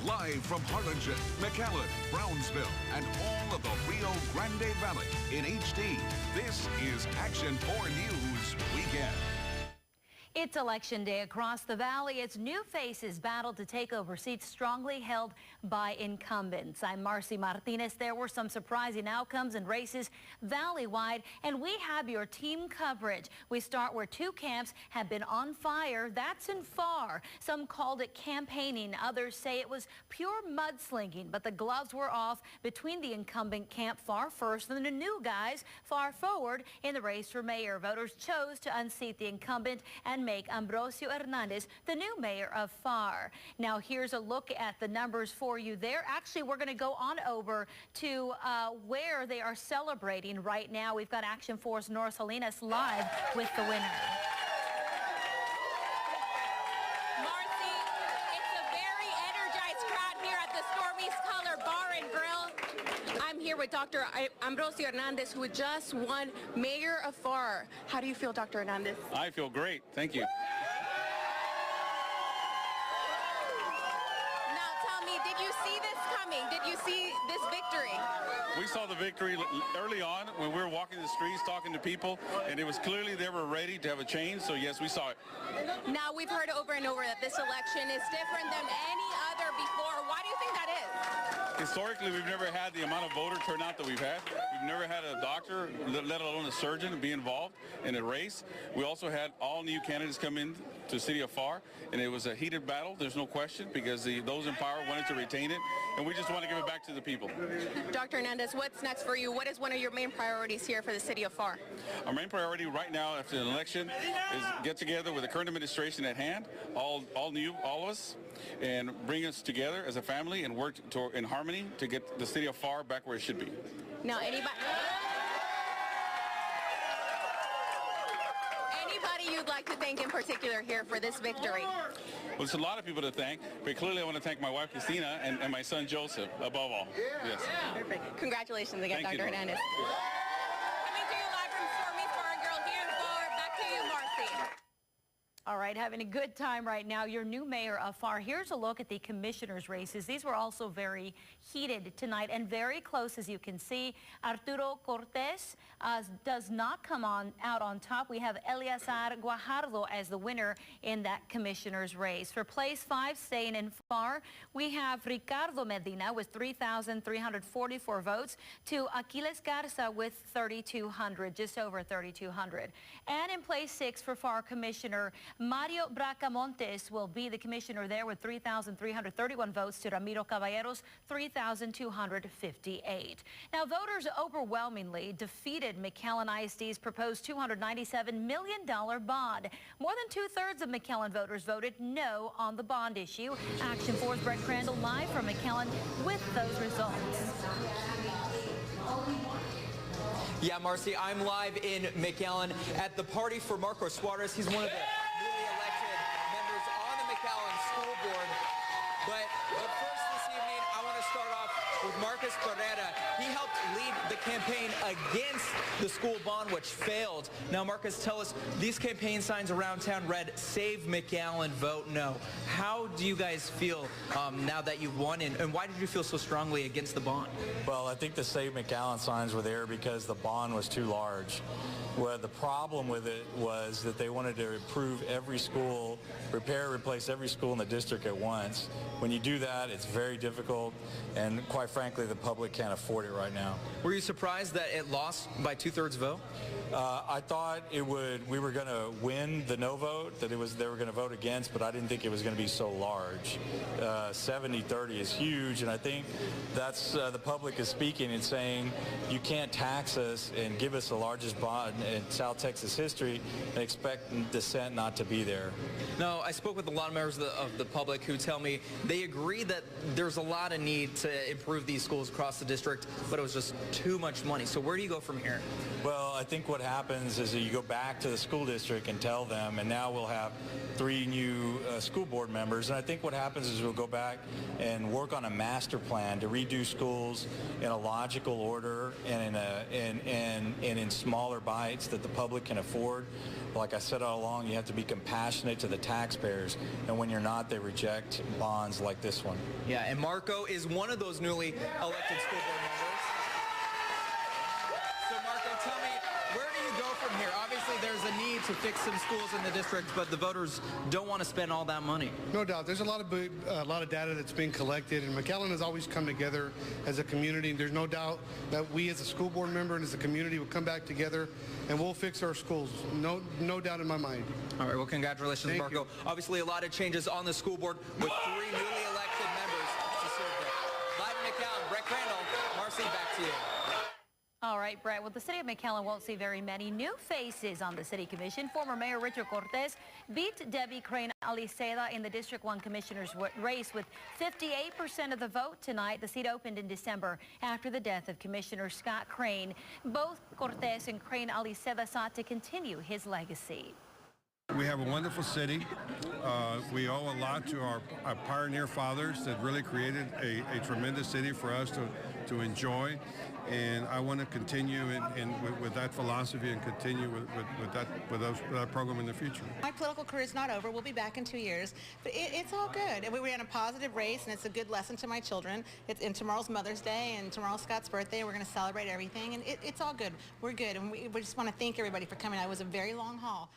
Live from Harlingen, McAllen, Brownsville, and all of the Rio Grande Valley in HD, this is Action 4 News Weekend. It's election day across the valley. It's new faces battled to take over seats strongly held by incumbents. I'm Marcy Martinez. There were some surprising outcomes and races valley-wide, and we have your team coverage. We start where two camps have been on fire. That's in FAR. Some called it campaigning. Others say it was pure mudslinging, but the gloves were off between the incumbent camp FAR first and the new guys FAR forward in the race for mayor. Voters chose to unseat the incumbent and make Ambrosio Hernandez the new mayor of FAR. Now here's a look at the numbers for you there. Actually, we're going to go on over to where they are celebrating right now. We've got Action Force North Salinas live with the winner. Marcy, it's a very energized crowd here at the Stormy's Color Bar and Grill. I'm here with Dr. Ambrosio Hernandez, who just won mayor of FAR. How do you feel, Dr. Hernandez? I feel great. Thank you. Now tell me, did you see this coming? Did you see this victory? We saw the victory early on when we were walking the streets talking to people, and it was clearly they were ready to have a change, so yes, we saw it. Now we've heard over and over that this election is different than any other before. Why do you think that is? Historically, we've never had the amount of voter turnout that we've had. We've never had a doctor, let alone a surgeon, be involved in a race. We also had all new candidates come in to the city of FAR, and it was a heated battle, there's no question, because those in power wanted to retain it, and we just want to give it back to the people. Dr. Hernandez, what's next for you? What is one of your main priorities here for the city of FAR? Our main priority right now after the election is get together with the current administration at hand, all of us, and bring us together as a family and work in harmony to get the city of FAR back where it should be. Now, anybody you'd like to thank in particular here for this victory? Well, there's a lot of people to thank, but clearly I want to thank my wife, Christina, and my son, Joseph, above all. Yes. Perfect. Congratulations again, Thank Dr. you. Hernandez. Coming to you live from Stormy's Bar and Grill here in FAR. Back to you, Marcy. All right, having a good time right now. Your new mayor of FAR. Here's a look at the commissioners' races. These were also very heated tonight and very close, as you can see. Arturo Cortez does not come out on top. We have Eleazar Guajardo as the winner in that commissioners' race. For place 5, staying in FAR, we have Ricardo Medina with 3,344 votes to Aquiles Garza with 3,200, just over 3,200. And in place 6 for FAR commissioner, Mario Bracamontes will be the commissioner there with 3,331 votes to Ramiro Caballeros, 3,258. Now, voters overwhelmingly defeated McAllen ISD's proposed $297 million bond. More than two-thirds of McAllen voters voted no on the bond issue. Action 4's Brett Crandall live from McAllen with those results. Yeah, Marcy, I'm live in McAllen at the party for Marco Suarez. He's one of the newly elected members on the McAllen school board. But first this evening, I want to start off with Marcus Barrera. He helped lead the campaign against the school bond, which failed. Now, Marcus, tell us, these campaign signs around town read, "Save McAllen, vote no." How do you guys feel now that you've won, and why did you feel so strongly against the bond? Well, I think the Save McAllen signs were there because the bond was too large. Well, the problem with it was that they wanted to improve every school, repair, replace every school in the district at once. When you do that, it's very difficult, and quite frankly, the public can't afford it right now. Were you surprised that it lost by two-thirds vote? I thought we were going to win the no vote, that they were going to vote against, but I didn't think it was going to be so large. 70-30 is huge, and I think that's the public is speaking and saying you can't tax us and give us the largest bond in South Texas history and expect dissent not to be there. No, I spoke with a lot of members of the public who tell me they agree that there's a lot of need to improve these schools across the district, but it was just too much money. So where do you go from here? Well, I think what happens is that you go back to the school district and tell them, and now we'll have 3 new school board members. And I think what happens is we'll go back and work on a master plan to redo schools in a logical order and in smaller bites that the public can afford. Like I said all along, you have to be compassionate to the taxpayers, and when you're not, they reject bonds like this one. Yeah, and Marco is one of those newly elected school board members. So Marco, tell me, where do you go from here? Obviously, there's a need to fix some schools in the district, but the voters don't want to spend all that money. No doubt. There's a lot of data that's being collected, and McAllen has always come together as a community. There's no doubt that we as a school board member and as a community will come back together and we'll fix our schools. No doubt in my mind. All right, well, congratulations, Thank Marco. you. Obviously, a lot of changes on the school board with 3 newly elected members to serve there. Live in McAllen, Brett Crandall, Marcy, back to you. All right, Brett. Well, the city of McAllen won't see very many new faces on the city commission. Former Mayor Richard Cortez beat Debbie Crane Aliceda in the District 1 commissioner's race with 58% of the vote tonight. The seat opened in December after the death of Commissioner Scott Crane. Both Cortez and Crane Aliceda sought to continue his legacy. We have a wonderful city. We owe a lot to our pioneer fathers that really created a tremendous city for us to enjoy. And I want to continue with that philosophy and continue with that program in the future. My political career is not over. We'll be back in 2 years. But it's all good. We're in a positive race, and it's a good lesson to my children. And tomorrow's Mother's Day, and tomorrow's Scott's birthday. We're going to celebrate everything, and it's all good. We're good, and we just want to thank everybody for coming out. It was a very long haul.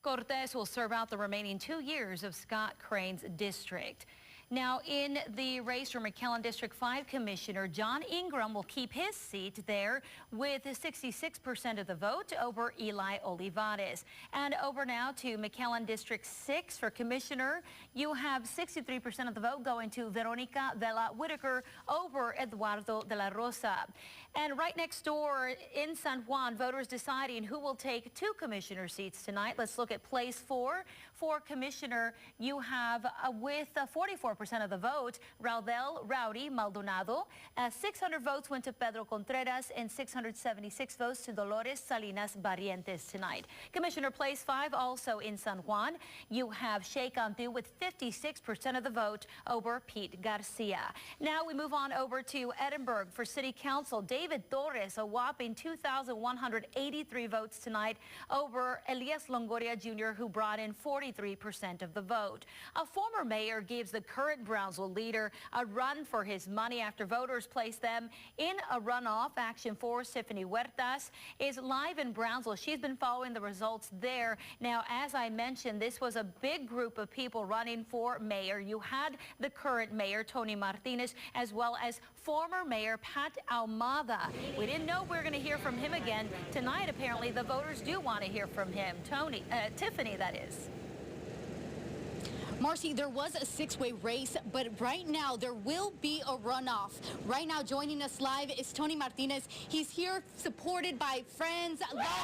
Cortez will serve out the remaining 2 years of Scott Crane's district. Now, in the race for McAllen District 5 Commissioner, John Ingram will keep his seat there with 66% of the vote over Eli Olivares. And over now to McAllen District 6 for Commissioner, you have 63% of the vote going to Veronica Vela Whitaker over Eduardo de la Rosa. And right next door in San Juan, voters deciding who will take 2 commissioner seats tonight. Let's look at place 4. For Commissioner, you have with 44% of the vote, Raudel Rowdy Maldonado. 600 votes went to Pedro Contreras and 676 votes to Dolores Salinas Barrientos tonight. Commissioner place 5 also in San Juan. You have Shay Cantu with 56% of the vote over Pete Garcia. Now we move on over to Edinburg for City Council. David Torres, a whopping 2,183 votes tonight over Elias Longoria Jr., who brought in 43% of the vote. A former mayor gives the current Brownsville leader a run for his money after voters placed them in a runoff. Action 4, Tiffany Huertas, is live in Brownsville. She's been following the results there. Now, as I mentioned, this was a big group of people running for mayor. You had the current mayor, Tony Martinez, as well as former mayor Pat Ahumada. We didn't know we were going to hear from him again. Tonight, apparently, the voters do want to hear from him. Tiffany, that is. Marcy, there was a 6-way race, but right now there will be a runoff. Right now, joining us live is Tony Martinez. He's here supported by friends. Tony, tell us,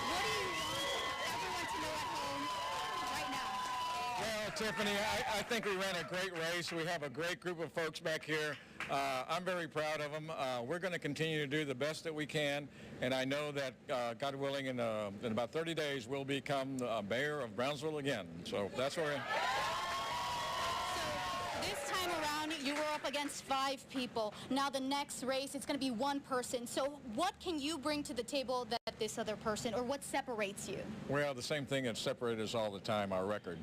what do you want everyone to know at home right now? Well, Tiffany, I think we ran a great race. We have a great group of folks back here. I'm very proud of them. We're going to continue to do the best that we can, and I know that, God willing, in about 30 days, we'll become mayor of Brownsville again. So that's where. So this time around, you were up against 5 people. Now the next race, it's going to be 1 person. So what can you bring to the table that this other person, or what separates you? Well, the same thing that separates us all the time, our record.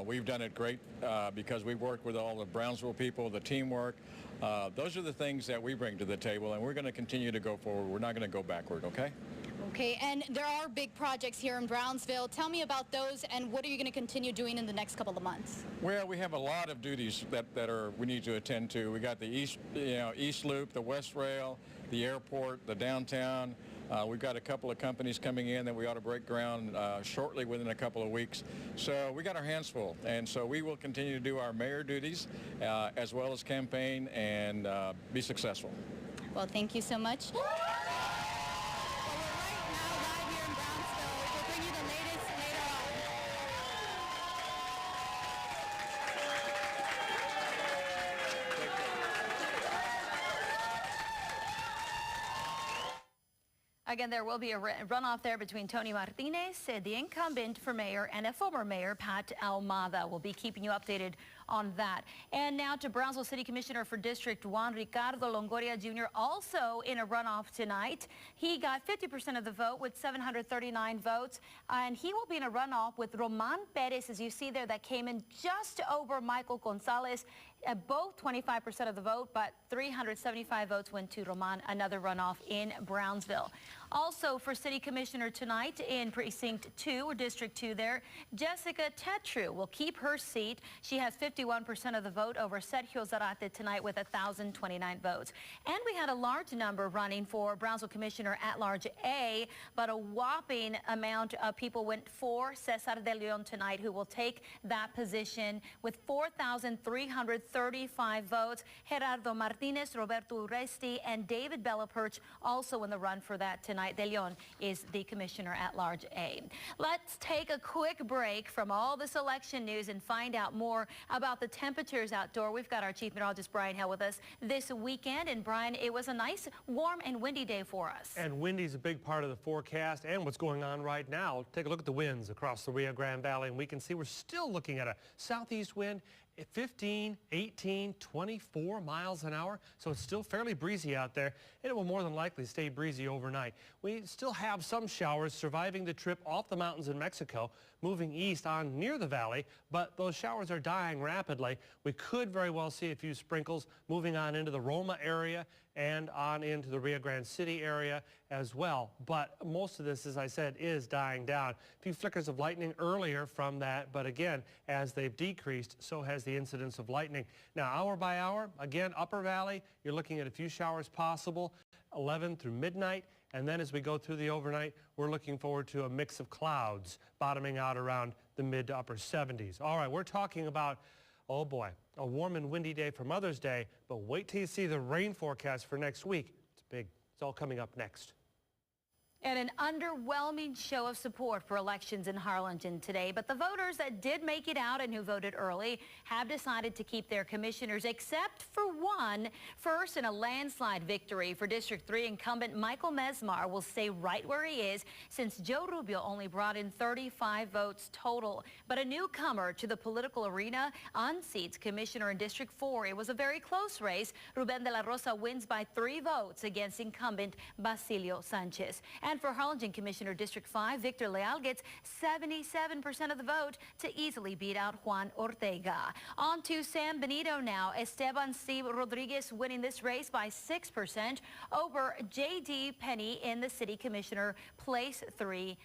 We've done it great because we've worked with all the Brownsville people, the teamwork. Those are the things that we bring to the table, and we're going to continue to go forward. We're not going to go backward, okay? Okay, and there are big projects here in Brownsville. Tell me about those, and what are you going to continue doing in the next couple of months? Well, we have a lot of duties that we need to attend to. We got the East Loop, the West Rail, the airport, the downtown. We've got a couple of companies coming in that we ought to break ground shortly within a couple of weeks. So we got our hands full, and so we will continue to do our mayor duties as well as campaign and be successful. Well, thank you so much. Again, there will be a runoff there between Tony Martinez, the incumbent for mayor, and a former mayor, Pat Ahumada. We'll be keeping you updated on that. And now to Brownsville City Commissioner for District 1, Ricardo Longoria Jr., also in a runoff tonight. He got 50% of the vote with 739 votes, and he will be in a runoff with Roman Perez, as you see there, that came in just over Michael Gonzalez. Both 25% of the vote, but 375 votes went to Roman, another runoff in Brownsville. Also for City Commissioner tonight in Precinct 2, or District 2 there, Jessica Tetru will keep her seat. She has 51% of the vote over Sergio Zarate tonight with 1,029 votes. And we had a large number running for Brownsville Commissioner at Large A, but a whopping amount of people went for Cesar de Leon tonight, who will take that position with 4,335 votes. Gerardo Martinez, Roberto Uresti, and David Bellaperch also in the run for that tonight. De Leon is the Commissioner at Large A. Let's take a quick break from all this election news and find out more about the temperatures outdoor. We've got our Chief Meteorologist Brian Hill with us this weekend. And Brian, it was a nice, warm and windy day for us. And windy's a big part of the forecast and what's going on right now. Take a look at the winds across the Rio Grande Valley, and we can see we're still looking at a southeast wind at 15, 18, 24 miles an hour. So it's still fairly breezy out there, and it will more than likely stay breezy overnight. We still have some showers surviving the trip off the mountains in Mexico, moving east on near the valley, but those showers are dying rapidly. We could very well see a few sprinkles moving on into the Roma area and on into the Rio Grande City area as well. But most of this, as I said, is dying down. A few flickers of lightning earlier from that, but again, as they've decreased, so has the incidence of lightning. Now, hour by hour, again, Upper Valley, you're looking at a few showers possible, 11 through midnight. And then as we go through the overnight, we're looking forward to a mix of clouds bottoming out around the mid to upper 70s. All right, we're talking about, oh boy, a warm and windy day for Mother's Day, but wait till you see the rain forecast for next week. It's big. It's all coming up next. And an underwhelming show of support for elections in Harlingen today. But the voters that did make it out and who voted early have decided to keep their commissioners, except for one. First, in a landslide victory for District 3, incumbent Michael Mesmar will stay right where he is, since Joe Rubio only brought in 35 votes total. But a newcomer to the political arena unseats Commissioner in District 4. It was a very close race. Ruben de la Rosa wins by 3 votes against incumbent Basilio Sanchez. And for Harlingen Commissioner District 5, Victor Leal gets 77% of the vote to easily beat out Juan Ortega. On to San Benito now. Esteban Steve Rodriguez winning this race by 6% over J.D. Penny in the City Commissioner Place 3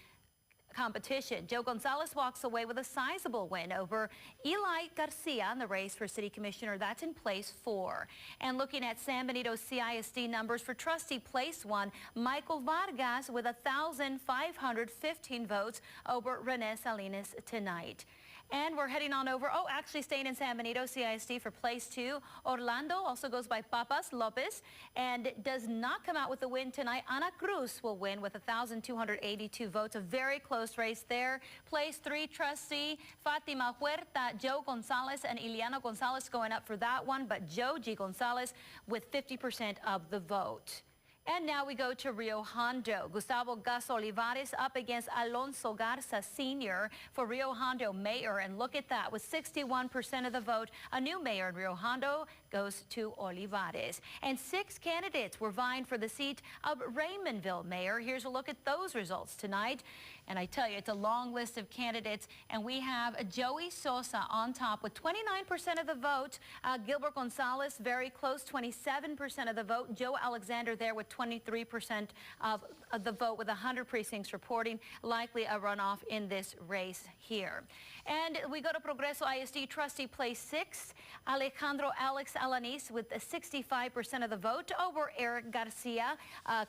competition. Joe Gonzalez walks away with a sizable win over Eli Garcia in the race for City Commissioner. That's in Place 4. And looking at San Benito CISD numbers for Trustee Place 1, Michael Vargas with 1,515 votes over Rene Salinas tonight. And we're heading on over, actually staying in San Benito CISD for Place 2. Orlando also goes by Papas Lopez and does not come out with the win tonight. Ana Cruz will win with 1,282 votes. A very close race there. Place 3, Trustee Fatima Huerta, Joe Gonzalez, and Ileana Gonzalez going up for that one, but Joe G. Gonzalez with 50% of the vote. And now we go to Rio Hondo. Gustavo Gus Olivares up against Alonso Garza Sr. for Rio Hondo mayor. And look at that, with 61% of the vote, a new mayor in Rio Hondo goes to Olivares. And 6 candidates were vying for the seat of Raymondville mayor. Here's a look at those results tonight. And I tell you, it's a long list of candidates. And we have Joey Sosa on top with 29% of the vote. Gilbert Gonzalez very close, 27% of the vote. Joe Alexander there with 23% of the vote, with 100 precincts reporting. Likely a runoff in this race here. And we go to Progreso ISD Trustee Place 6. Alejandro Alex Alanis with 65% of the vote over Eric Garcia.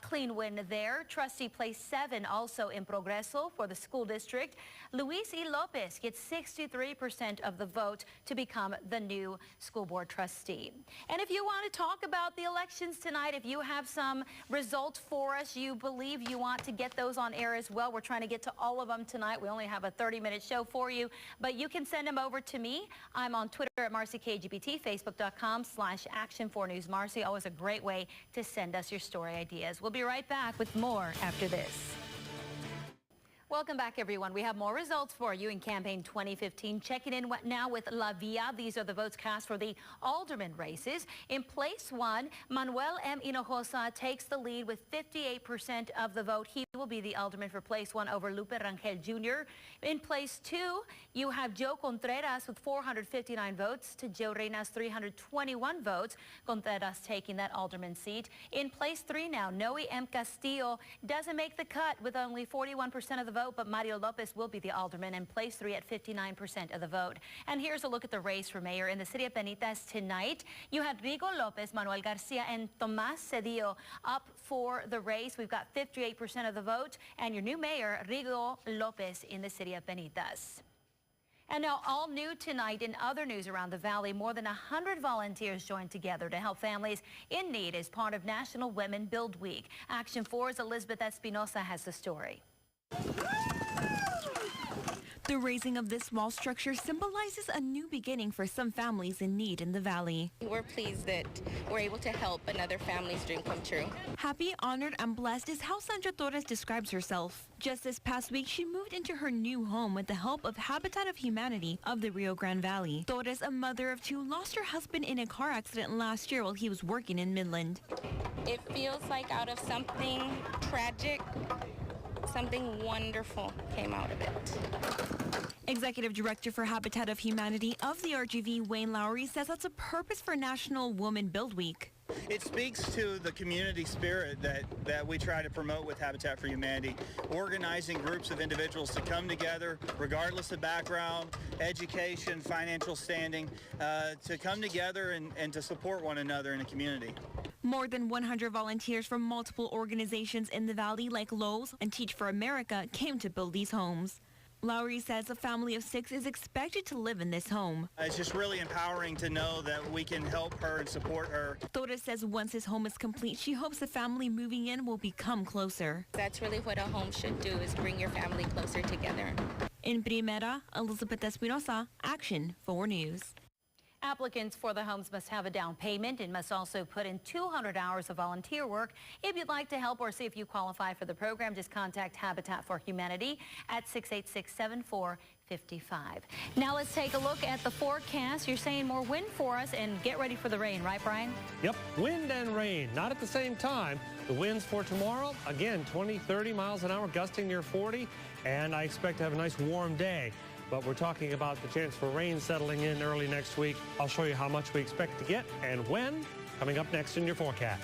Clean win there. Trustee Place 7 also in Progreso. Castile for the school district. Luis E. Lopez gets 63% of the vote to become the new school board trustee. And if you want to talk about the elections tonight, if you have some results for us, you believe you want to get those on air as well. We're trying to get to all of them tonight. We only have a 30-minute show for you, but you can send them over to me. I'm on Twitter at MarcyKGBT, Facebook.com/Action4News. Marcy, always a great way to send us your story ideas. We'll be right back with more after this. Welcome back, everyone. We have more results for you in campaign 2015. Checking in now with La Via. These are the votes cast for the alderman races. In place 1, Manuel M. Hinojosa takes the lead with 58% of the vote. He will be the alderman for place 1 over Lupe Rangel Jr. In place 2, you have Joe Contreras with 459 votes to Joe Reyna's 321 votes. Contreras taking that alderman seat. In place 3 now, Noe M. Castillo doesn't make the cut with only 41% of the vote, but Mario Lopez will be the alderman in place 3 at 59% of the vote. And here's a look at the race for mayor in the city of Penitaz tonight. You had Rigo Lopez, Manuel Garcia, and Tomas Cedillo up for the race. We've got 58% of the vote, and your new mayor, Rigo Lopez, in the city of Penitaz. And now, all new tonight in other news around the valley, more than 100 volunteers joined together to help families in need as part of National Women Build Week. Action 4's Elizabeth Espinosa has the story. The raising of this wall structure symbolizes a new beginning for some families in need in the valley. We're pleased that we're able to help another family's dream come true. Happy, honored, and blessed is how Sandra Torres describes herself. Just this past week, she moved into her new home with the help of Habitat of Humanity of the Rio Grande Valley. Torres, a mother of 2, lost her husband in a car accident last year while he was working in Midland. It feels like out of something tragic, something wonderful came out of it. Executive Director for Habitat of Humanity of the RGV, Wayne Lowry, says that's a purpose for National Women Build Week. It speaks to the community spirit that we try to promote with Habitat for Humanity, organizing groups of individuals to come together, regardless of background, education, financial standing, to come together and to support one another in a community. More than 100 volunteers from multiple organizations in the valley like Lowe's and Teach for America came to build these homes. Lowry says a family of 6 is expected to live in this home. It's just really empowering to know that we can help her and support her. Torres says once his home is complete, she hopes the family moving in will become closer. That's really what a home should do, is bring your family closer together. In Primera, Elizabeth Espinosa, Action 4 News. Applicants for the homes must have a down payment and must also put in 200 hours of volunteer work. If you'd like to help or see if you qualify for the program, just contact Habitat for Humanity at 686-7455. Now let's take a look at the forecast. You're saying more wind for us, and get ready for the rain, right, Brian? Yep, wind and rain, not at the same time. The winds for tomorrow, again, 20, 30 miles an hour, gusting near 40, and I expect to have a nice warm day. But we're talking about the chance for rain settling in early next week. I'll show you how much we expect to get and when, coming up next in your forecast.